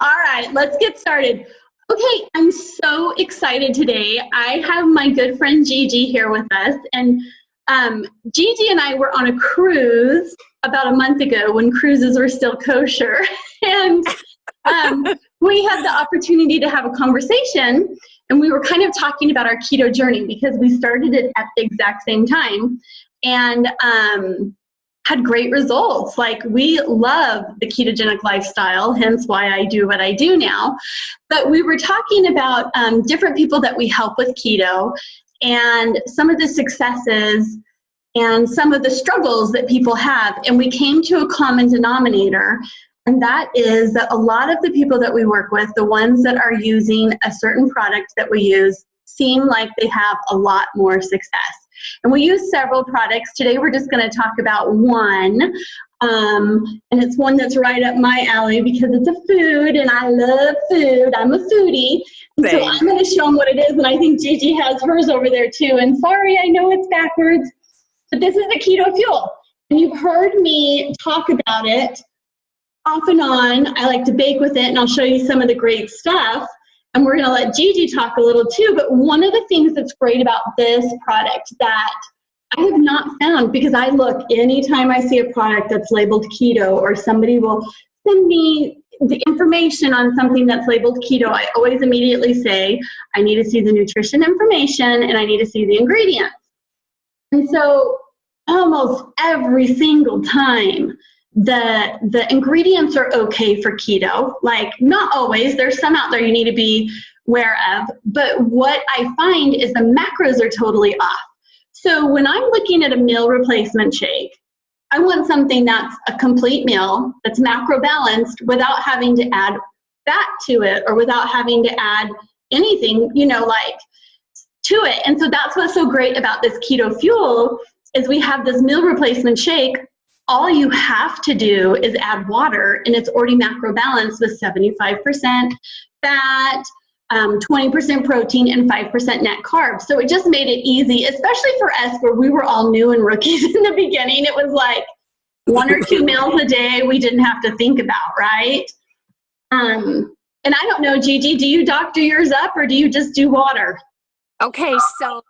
All right, let's get started. Okay, I'm so excited today. I have my good friend Gigi here with us, and Gigi and I were on a cruise about a month ago when cruises were still kosher, and we had the opportunity to have a conversation, and we were kind of talking about our keto journey because we started it at the exact same time, and had great results. Like, we love the ketogenic lifestyle, hence why I do what I do now. But we were talking about different people that we help with keto and some of the successes and some of the struggles that people have. And we came to a common denominator, and that is that a lot of the people that we work with, the ones that are using a certain product that we use, seem like they have a lot more success. And we use several products. Today we're just going to talk about one, and it's one that's right up my alley because it's a food, and I love food. I'm a foodie. And so I'm going to show them what it is, and I think Gigi has hers over there too. And sorry, I know it's backwards, but this is a keto fuel. And you've heard me talk about it off and on. I like to bake with it, and I'll show you some of the great stuff. And we're going to let Gigi talk a little too. But one of the things that's great about this product that I have not found, because I look anytime I see a product that's labeled keto, or somebody will send me the information on something that's labeled keto, I always immediately say, I need to see the nutrition information and I need to see the ingredients. And so almost every single time, the ingredients are okay for keto. Like, not always. There's some out there you need to be aware of. But what I find is the macros are totally off. So when I'm looking at a meal replacement shake, I want something that's a complete meal, that's macro balanced, without having to add fat to it or without having to add anything, to it. And so that's what's so great about this keto fuel is we have this meal replacement shake. All you have to do is add water, and it's already macro balanced with 75% fat, 20% protein, and 5% net carbs. So it just made it easy, especially for us where we were all new and rookies in the beginning. It was like 1 or 2 meals a day we didn't have to think about, right? And I don't know, Gigi, do you doctor yours up or do you just do water? Okay, so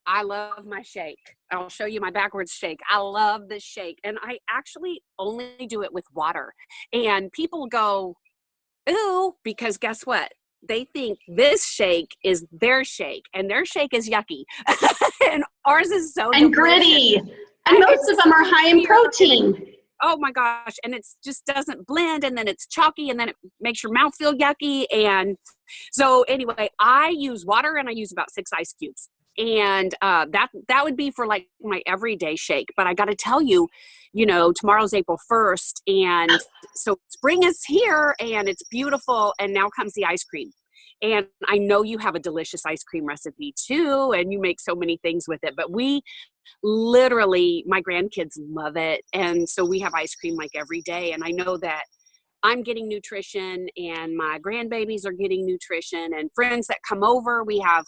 I love my shake. I'll show you my backwards shake. I love this shake. And I actually only do it with water. And people go, ooh, because guess what? They think this shake is their shake, and their shake is yucky. And ours is so and delicious. Gritty. And most of them are high in protein. Oh my gosh. And it just doesn't blend, and then it's chalky, and then it makes your mouth feel yucky. And so anyway, I use water, and I use about 6 ice cubes. And that would be for like my everyday shake. But I got to tell you, tomorrow's April 1st. And so spring is here and it's beautiful. And now comes the ice cream. And I know you have a delicious ice cream recipe too. And you make so many things with it. But we literally, my grandkids love it. And so we have ice cream like every day. And I know that I'm getting nutrition and my grandbabies are getting nutrition, and friends that come over, we have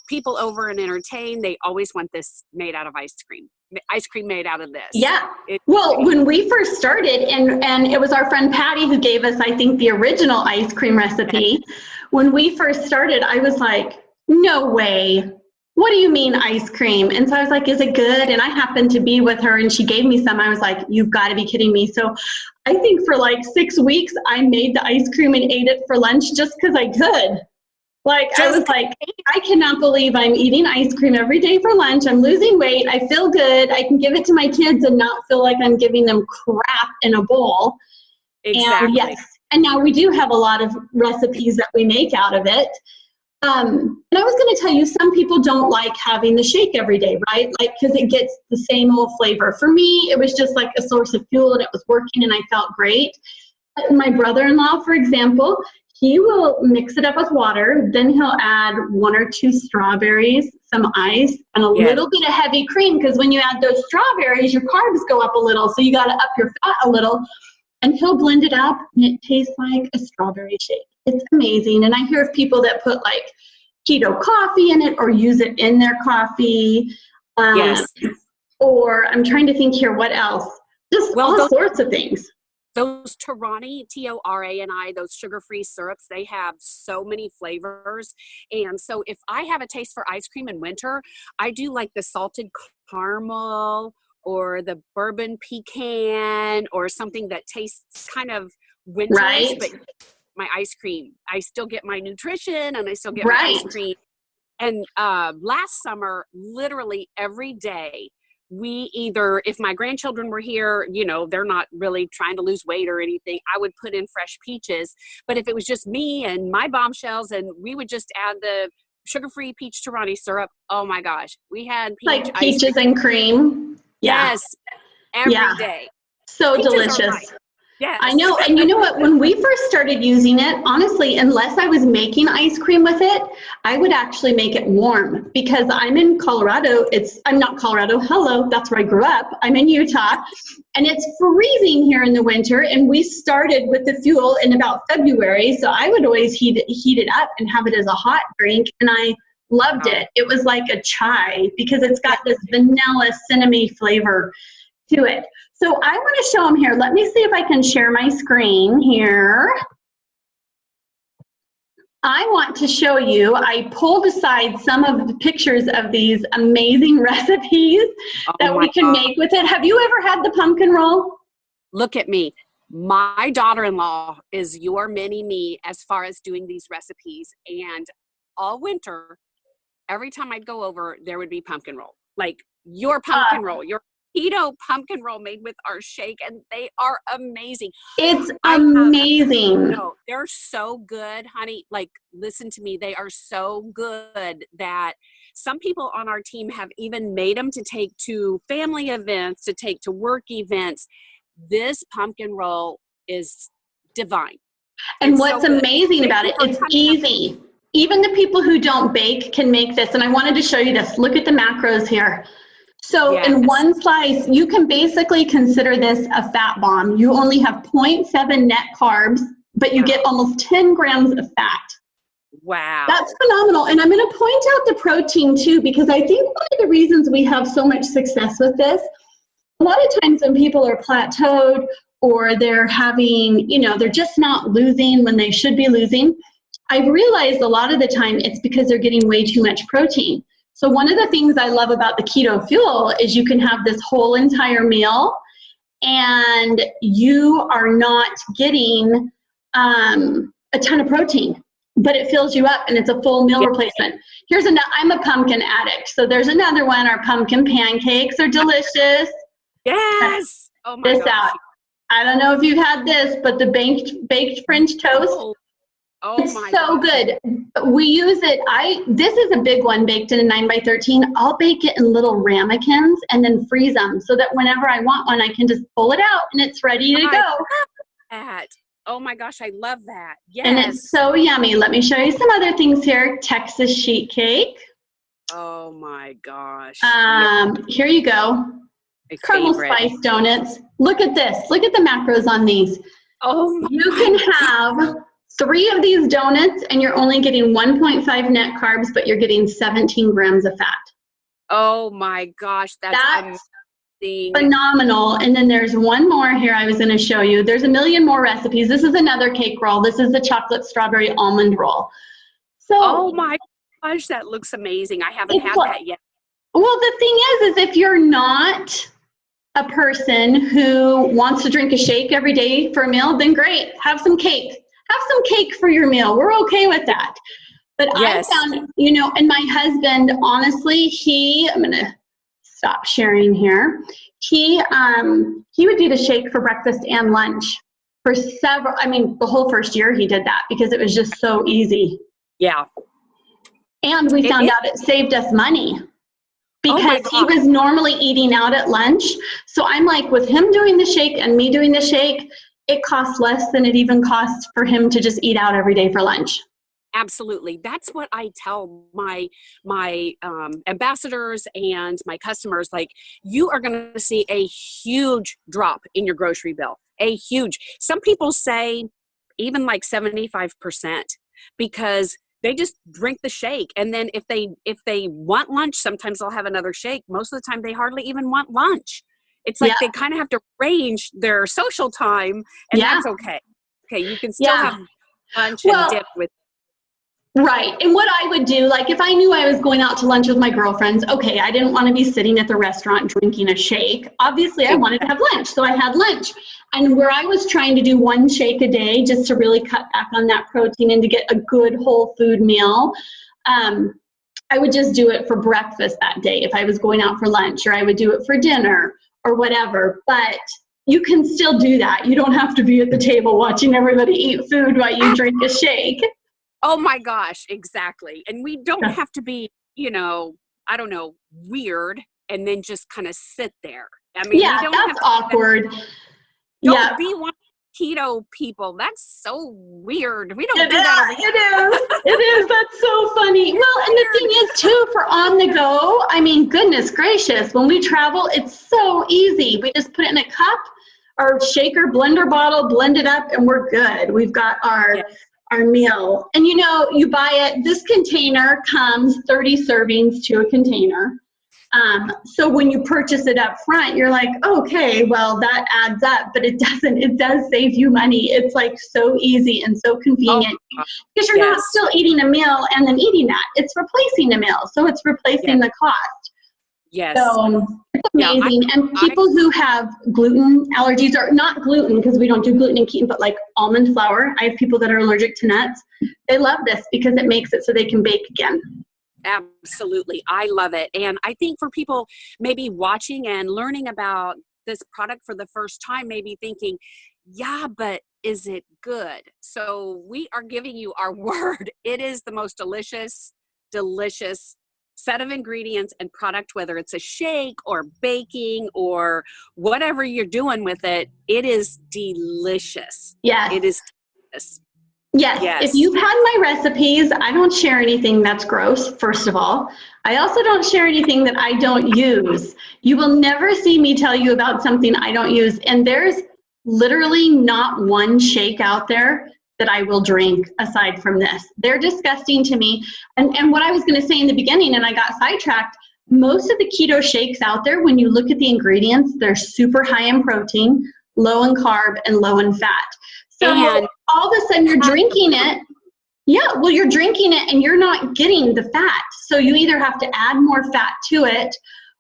people over and entertain, they always want this made out of ice cream made out of this. Yeah. Well, when we first started, and it was our friend Patty who gave us, I think, the original ice cream recipe. When we first started, I was like, no way. What do you mean ice cream? And so I was like, is it good? And I happened to be with her and she gave me some. I was like, you've got to be kidding me. So I think for like 6 weeks, I made the ice cream and ate it for lunch just because I could. I was like, I cannot believe I'm eating ice cream every day for lunch. I'm losing weight. I feel good. I can give it to my kids and not feel like I'm giving them crap in a bowl. Exactly. And yes. And now we do have a lot of recipes that we make out of it. And I was going to tell you, some people don't like having the shake every day, right? Because it gets the same old flavor. For me, it was just like a source of fuel, and it was working and I felt great. But my brother-in-law, for example, he will mix it up with water, then he'll add 1 or 2 strawberries, some ice, and a little bit of heavy cream, because when you add those strawberries, your carbs go up a little, so you got to up your fat a little, and he'll blend it up, and it tastes like a strawberry shake. It's amazing, and I hear of people that put keto coffee in it or use it in their coffee, or I'm trying to think here, what else? Just all sorts of things. those Torani, Torani, those sugar-free syrups, they have so many flavors. And so if I have a taste for ice cream in winter, I do like the salted caramel or the bourbon pecan or something that tastes kind of winterish, Right. but my ice cream. I still get my nutrition and I still get my Right. ice cream. And last summer, literally every day, we either, if my grandchildren were here, you know, they're not really trying to lose weight or anything, I would put in fresh peaches. But if it was just me and my bombshells, and we would just add the sugar-free peach Torani syrup, oh my gosh, we had peach Like ice peaches cream. and cream. Yeah. Yes, every Yeah. day. So Peaches are delicious. yes. I know. And you know what? When we first started using it, honestly, unless I was making ice cream with it, I would actually make it warm because I'm in Colorado. I'm not Colorado. Hello. That's where I grew up. I'm in Utah and it's freezing here in the winter. And we started with the fuel in about February. So I would always heat it up and have it as a hot drink. And I loved it. It was like a chai because it's got this vanilla cinnamon flavor to it. So I want to show them here. Let me see if I can share my screen here. I want to show you, I pulled aside some of the pictures of these amazing recipes that we can make with it. Have you ever had the pumpkin roll? Look at me. My daughter-in-law is your mini-me as far as doing these recipes. And all winter, every time I'd go over, there would be pumpkin roll. Like your pumpkin roll, your keto pumpkin roll made with our shake, and they are amazing. It's amazing. No, they're so good, honey. Like, listen to me. They are so good that some people on our team have even made them to take to family events, to take to work events. This pumpkin roll is divine. And what's amazing about it, it's easy. Even the people who don't bake can make this. And I wanted to show you this. Look at the macros here. So in one slice, you can basically consider this a fat bomb. You only have 0.7 net carbs, but you get almost 10 grams of fat. Wow. That's phenomenal. And I'm going to point out the protein too, because I think one of the reasons we have so much success with this, a lot of times when people are plateaued or they're having, you know, they're just not losing when they should be losing, I've realized a lot of the time it's because they're getting way too much protein. So one of the things I love about the keto fuel is you can have this whole entire meal and you are not getting a ton of protein, but it fills you up and it's a full meal replacement. Here's another, I'm a pumpkin addict. So there's another one. Our pumpkin pancakes are delicious. Yes. Oh my gosh. Out. I don't know if you've had this, but the baked French toast. It's so good. We use it. This is a big one baked in a 9x13. I'll bake it in little ramekins and then freeze them so that whenever I want one, I can just pull it out and it's ready to go. That. Oh my gosh, I love that. Yes. And it's so yummy. Let me show you some other things here. Texas sheet cake. Oh my gosh. Here you go. Caramel spice donuts. Look at this. Look at the macros on these. Oh my You can have 3 of these donuts and you're only getting 1.5 net carbs, but you're getting 17 grams of fat. Oh my gosh, that's amazing. Phenomenal. And then there's one more here I was going to show you. There's a million more recipes. This is another cake roll. This is the chocolate strawberry almond roll. So, oh my gosh, that looks amazing. I haven't had that yet. Well, the thing is if you're not a person who wants to drink a shake every day for a meal, then great. Have some cake. Have some cake for your meal. We're okay with that. But I found, you know, and my husband, honestly, I'm going to stop sharing here. He would do the shake for breakfast and lunch for the whole first year he did that because it was just so easy. Yeah. And we found out it saved us money because he was normally eating out at lunch. So I'm like, with him doing the shake and me doing the shake, it costs less than it even costs for him to just eat out every day for lunch. Absolutely. That's what I tell my ambassadors and my customers. Like, you are going to see a huge drop in your grocery bill. Some people say even like 75% because they just drink the shake. And then if they want lunch, sometimes they'll have another shake. Most of the time they hardly even want lunch. It's like they kind of have to arrange their social time, and that's okay. Okay, you can still have lunch and dip with. Right. And what I would do, like if I knew I was going out to lunch with my girlfriends, okay, I didn't want to be sitting at the restaurant drinking a shake. Obviously, I wanted to have lunch, so I had lunch. And where I was trying to do one shake a day just to really cut back on that protein and to get a good whole food meal, I would just do it for breakfast that day if I was going out for lunch, or I would do it for dinner or whatever. But you can still do that. You don't have to be at the table watching everybody eat food while you drink a shake. Oh my gosh, exactly. And we don't have to be, you know, I don't know, weird and then just kind of sit there. I mean, yeah, that's awkward. Don't be one of the keto people. That's so weird. We don't do that. It is. That's so funny. Well, and the thing is too, for on the go, I mean, goodness gracious, when we travel, it's so easy. We just put it in a cup or shaker, blender bottle, blend it up, and we're good. We've got our meal. And you know, you buy it, this container comes 30 servings to a container. So when you purchase it up front, you're like, okay, well, that adds up, but it doesn't. It does save you money. It's like so easy and so convenient because you're not still eating a meal and then eating that. It's replacing a meal. So it's replacing the cost. Yes. So it's amazing. And people who have gluten allergies, or not gluten, because we don't do gluten and keto, but like almond flour. I have people that are allergic to nuts. They love this because it makes it so they can bake again. Absolutely. I love it. And I think for people maybe watching and learning about this product for the first time, maybe thinking, yeah, but is it good? So we are giving you our word. It is the most delicious set of ingredients and product, whether it's a shake or baking or whatever you're doing with it. It is delicious. Yes. It is delicious. Yes. If you've had my recipes, I don't share anything that's gross, first of all. I also don't share anything that I don't use. You will never see me tell you about something I don't use. And there's literally not one shake out there that I will drink aside from this. They're disgusting to me. And what I was going to say in the beginning, and I got sidetracked, most of the keto shakes out there, when you look at the ingredients, they're super high in protein, low in carb, and low in fat. So and all of a sudden you're drinking it. Yeah, well, you're drinking it and you're not getting the fat. So you either have to add more fat to it,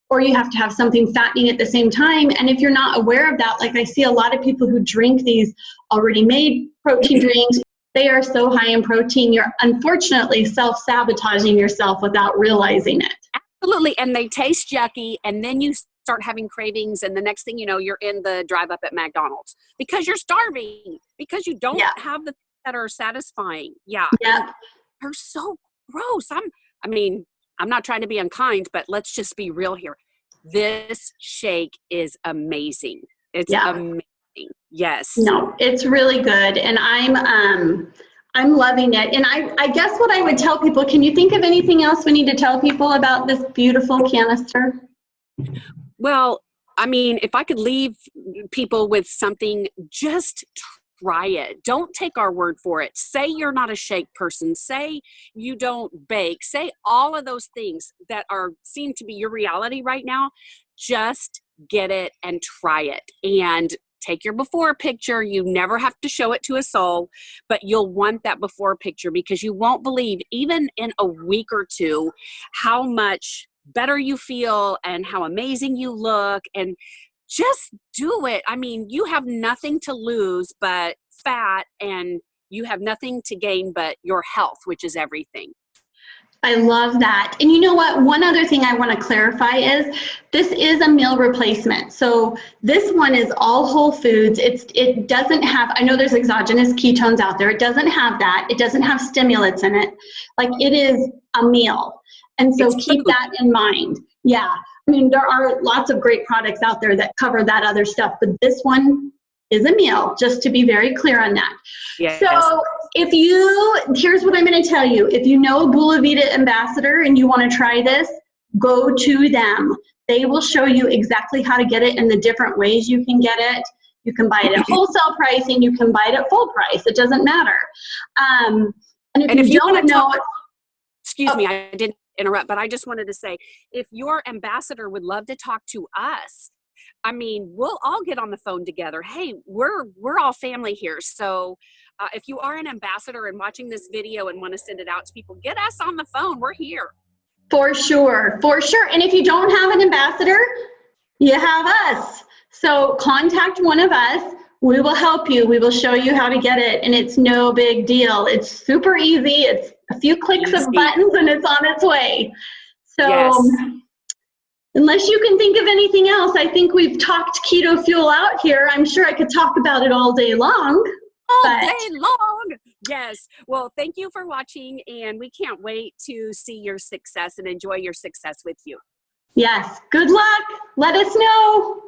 or you have to have something fattening at the same time. And if you're not aware of that, like I see a lot of people who drink these already made protein drinks, they are so high in protein, you're unfortunately self-sabotaging yourself without realizing it. Absolutely. And they taste yucky, and then you start having cravings, and the next thing you know, you're in the drive up at McDonald's because you're starving, because you don't have the things that are satisfying. They're so gross. I'm not trying to be unkind, but let's just be real here. This shake is amazing. It's amazing. Yes. No, it's really good. And I'm loving it. And I guess what I would tell people, can you think of anything else we need to tell people about this beautiful canister? Well, I mean, if I could leave people with something, just try it. Don't take our word for it. Say you're not a shake person. Say you don't bake. Say all of those things that seem to be your reality right now. Just get it and try it. And take your before picture. You never have to show it to a soul, but you'll want that before picture, because you won't believe, even in a week or two, how much better you feel and how amazing you look. And just do it. I mean, you have nothing to lose but fat, and you have nothing to gain but your health, which is everything. I love that. And you know what? One other thing I want to clarify is this is a meal replacement. So this one is all whole foods. It doesn't have, I know there's exogenous ketones out there. It doesn't have that. It doesn't have stimulants in it. Like, it is a meal. And so keep that in mind. Yeah. I mean, there are lots of great products out there that cover that other stuff, but this one is a meal, just to be very clear on that. Yes. So here's what I'm going to tell you. If you know a Bula Vita ambassador and you want to try this, go to them. They will show you exactly how to get it and the different ways you can get it. You can buy it at wholesale pricing. You can buy it at full price. It doesn't matter. And if you don't know, excuse me, I didn't interrupt, but I just wanted to say, if your ambassador would love to talk to us, I mean, we'll all get on the phone together. Hey, we're all family here. So if you are an ambassador and watching this video and want to send it out to people, get us on the phone. We're here. For sure, for sure. And if you don't have an ambassador, you have us. So contact one of us. We will help you. We will show you how to get it. And it's no big deal. It's super easy. It's a few clicks of buttons and it's on its way. So yes. Unless you can think of anything else, I think we've talked keto fuel out here. I'm sure I could talk about it all day long. All day long. Yes. Well, thank you for watching, and we can't wait to see your success and enjoy your success with you. Yes. Good luck. Let us know.